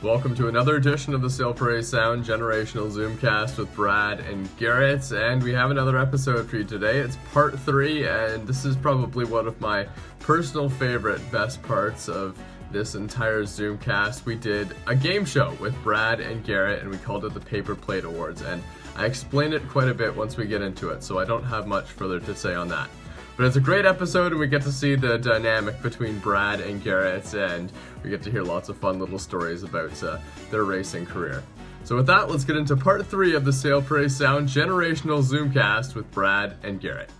Welcome to another edition of the Sail Prairie Sound Generational Zoomcast with Brad and Garrett, and we have another episode for you today. It's part 3, and this is probably one of my personal favorite best parts of this entire Zoomcast. We did a game show with Brad and Garrett, and we called it the Paper Plate Awards, and I explain it quite a bit once we get into it, so I don't have much further to say on that. But it's a great episode, and we get to see the dynamic between Brad and Garrett, and we get to hear lots of fun little stories about their racing career. So with that, let's get into part 3 of the Sail Prairie Sound Generational Zoomcast with Brad and Garrett.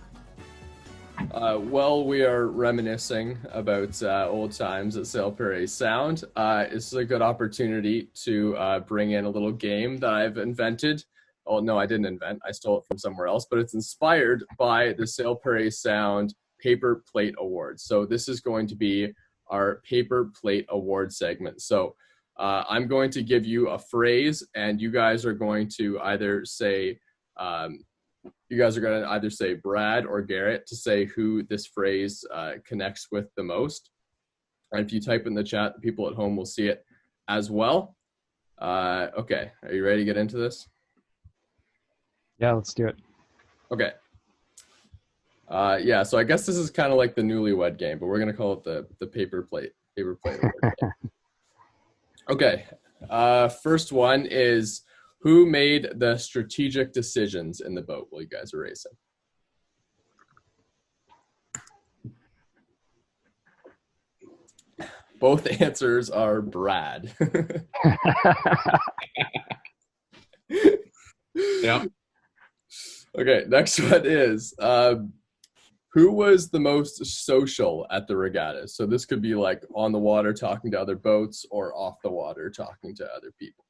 While we are reminiscing about old times at Sail Prairie Sound, this is a good opportunity to bring in a little game that I've invented. Oh, no, I didn't invent. I stole it from somewhere else, but it's inspired by the Sail Prairie Sound Paper Plate Awards. So this is going to be our Paper Plate Award segment. So I'm going to give you a phrase, and you guys are going to either say, Brad or Garrett to say who this phrase connects with the most. And if you type in the chat, the people at home will see it as well. Okay, are you ready to get into this? Yeah, let's do it. Okay. So I guess this is kind of like the newlywed game, but we're going to call it the paper plate award game. Okay. First one is, who made the strategic decisions in the boat while you guys are racing? Both answers are Brad. Yep. Okay, next one is, who was the most social at the regatta? So this could be like on the water talking to other boats or off the water talking to other people.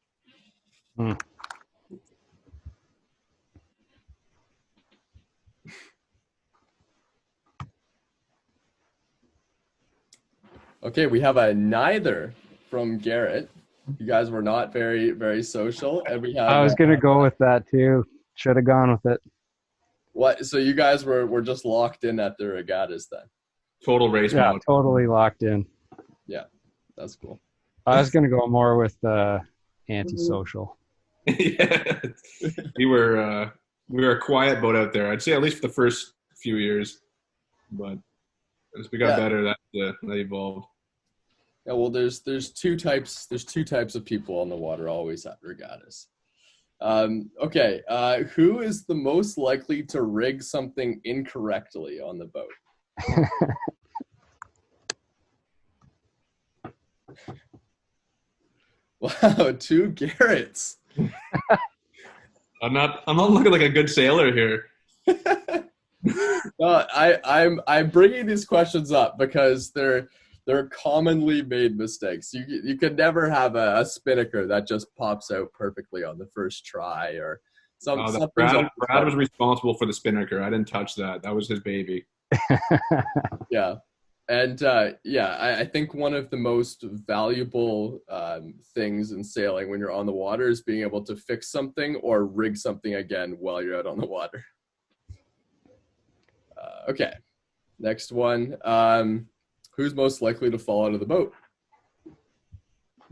Okay, we have a neither from Garrett. You guys were not very, very social. And we have I was going to go with that too. Should have gone with it. What? So you guys were just locked in at the regattas then? Total race mode. Totally locked in. Yeah, that's cool. I was going to go more with antisocial. Yeah. We were a quiet boat out there. I'd say at least for the first few years, but as we got better, that evolved. Yeah, well, there's two types of people on the water always at regattas. Okay, who is the most likely to rig something incorrectly on the boat? Wow, 2 Garretts. I'm not looking like a good sailor here. No, I'm bringing these questions up because they're commonly made mistakes. You can never have a spinnaker that just pops out perfectly on the first try or something. Brad was responsible for the spinnaker. I didn't touch that. That was his baby. Yeah. And I think one of the most valuable things in sailing when you're on the water is being able to fix something or rig something again while you're out on the water. Okay, next one. Who's most likely to fall out of the boat?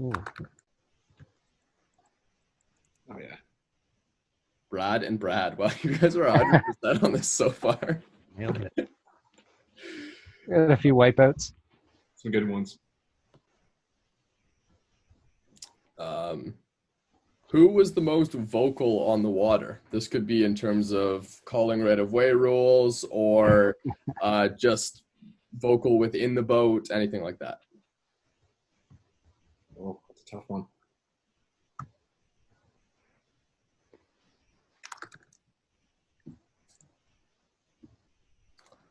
Ooh. Oh, yeah. Brad and Brad. Well, you guys are 100% on this so far. Nailed it. Got a few wipeouts. Some good ones. Who was the most vocal on the water? This could be in terms of calling right-of-way rules or just vocal within the boat, anything like that. Oh, that's a tough one.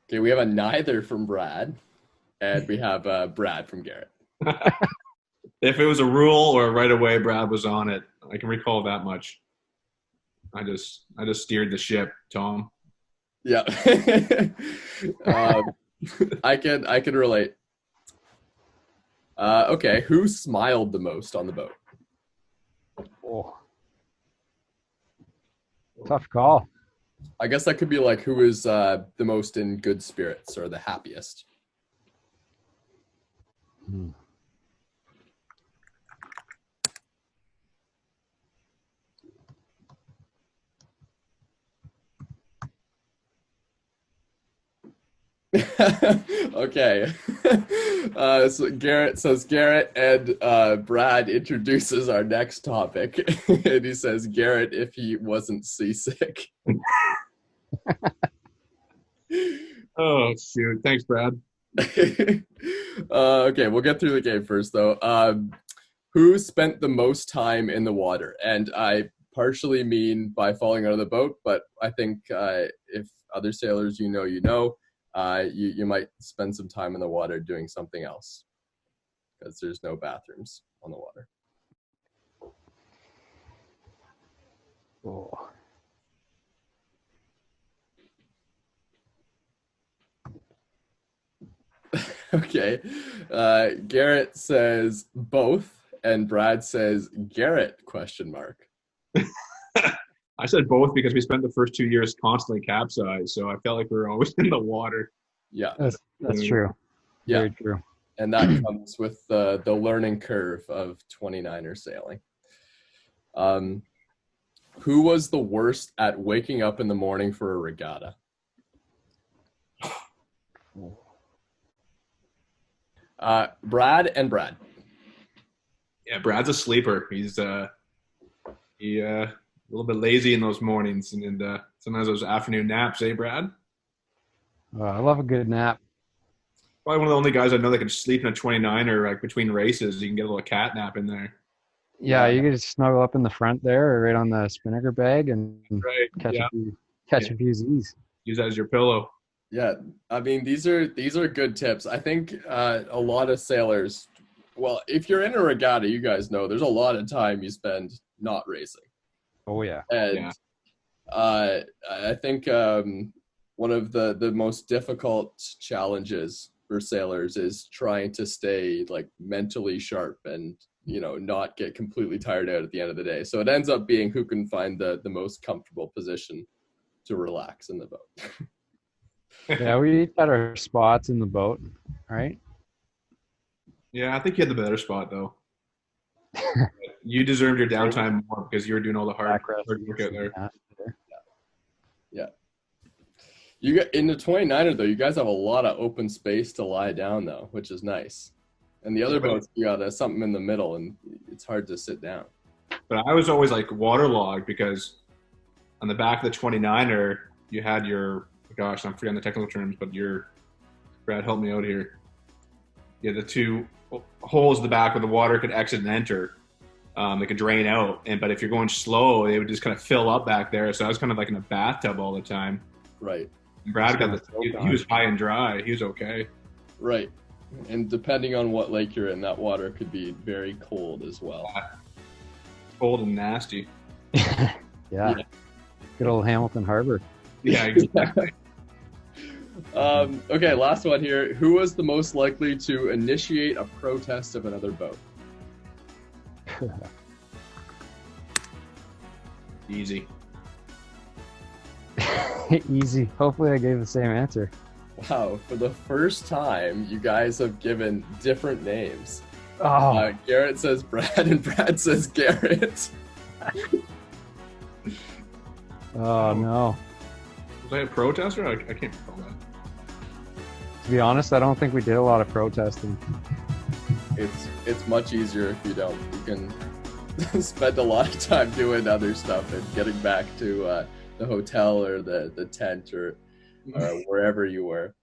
Okay, we have a neither from Brad, and we have Brad from Garrett. If it was a rule or a right away, Brad was on it. I can recall that much. I just steered the ship, Tom. Yeah. I can relate. Okay, who smiled the most on the boat? Oh. Tough call. I guess that could be like who is the most in good spirits or the happiest. Okay. So Garrett says Garrett, and Brad introduces our next topic. And he says Garrett if he wasn't seasick. Oh shoot! Thanks, Brad. Okay, we'll get through the game first, though. Who spent the most time in the water? And I partially mean by falling out of the boat, but I think if other sailors you know, you might spend some time in the water doing something else because there's no bathrooms on the water. Oh. Okay. Garrett says both, and Brad says Garrett, question mark. I said both because we spent the first 2 years constantly capsized, so I felt like we were always in the water. Yeah. That's true. Yeah. Very true. And that comes with the learning curve of 29er sailing. Who was the worst at waking up in the morning for a regatta? Brad and Brad. Yeah, Brad's a sleeper. He's a little bit lazy in those mornings and sometimes those afternoon naps, eh, Brad? I love a good nap. Probably one of the only guys I know that can sleep in a 29er like between races. You can get a little cat nap in there. Yeah, you can just snuggle up in the front there, or right on the spinnaker bag, and Right. catch Yeah. a few Z's. Use that as your pillow. Yeah, I mean these are good tips. I think a lot of sailors, well, if you're in a regatta, you guys know there's a lot of time you spend not racing. Oh yeah. And I think one of the most difficult challenges for sailors is trying to stay like mentally sharp and not get completely tired out at the end of the day. So it ends up being who can find the most comfortable position to relax in the boat. Yeah, we each had our spots in the boat, right? Yeah, I think you had the better spot though. You deserved your downtime more because you were doing all the hard work out there. Yeah. You got in the 29er though. You guys have a lot of open space to lie down though, which is nice. And the other boats, you got something in the middle, and it's hard to sit down. But I was always like waterlogged because on the back of the 29er, you had your, gosh, I'm forgetting the technical terms, but Brad, help me out here. You had the two holes in the back where the water could exit and enter. They could drain out, but if you're going slow, they would just kind of fill up back there. So I was kind of like in a bathtub all the time. Right. And Brad he was high and dry. He was okay. Right. And depending on what lake you're in, that water could be very cold as well. Cold and nasty. Yeah. Good old Hamilton Harbor. Yeah, exactly. Okay, last one here. Who was the most likely to initiate a protest of another boat? Easy. Easy. Hopefully I gave the same answer. Wow, for the first time, you guys have given different names. Oh, Garrett says Brad, and Brad says Garrett. oh no. Was I a protester? I can't recall that. To be honest, I don't think we did a lot of protesting. It's much easier if you don't. You can spend a lot of time doing other stuff and getting back to the hotel or the tent or wherever you were.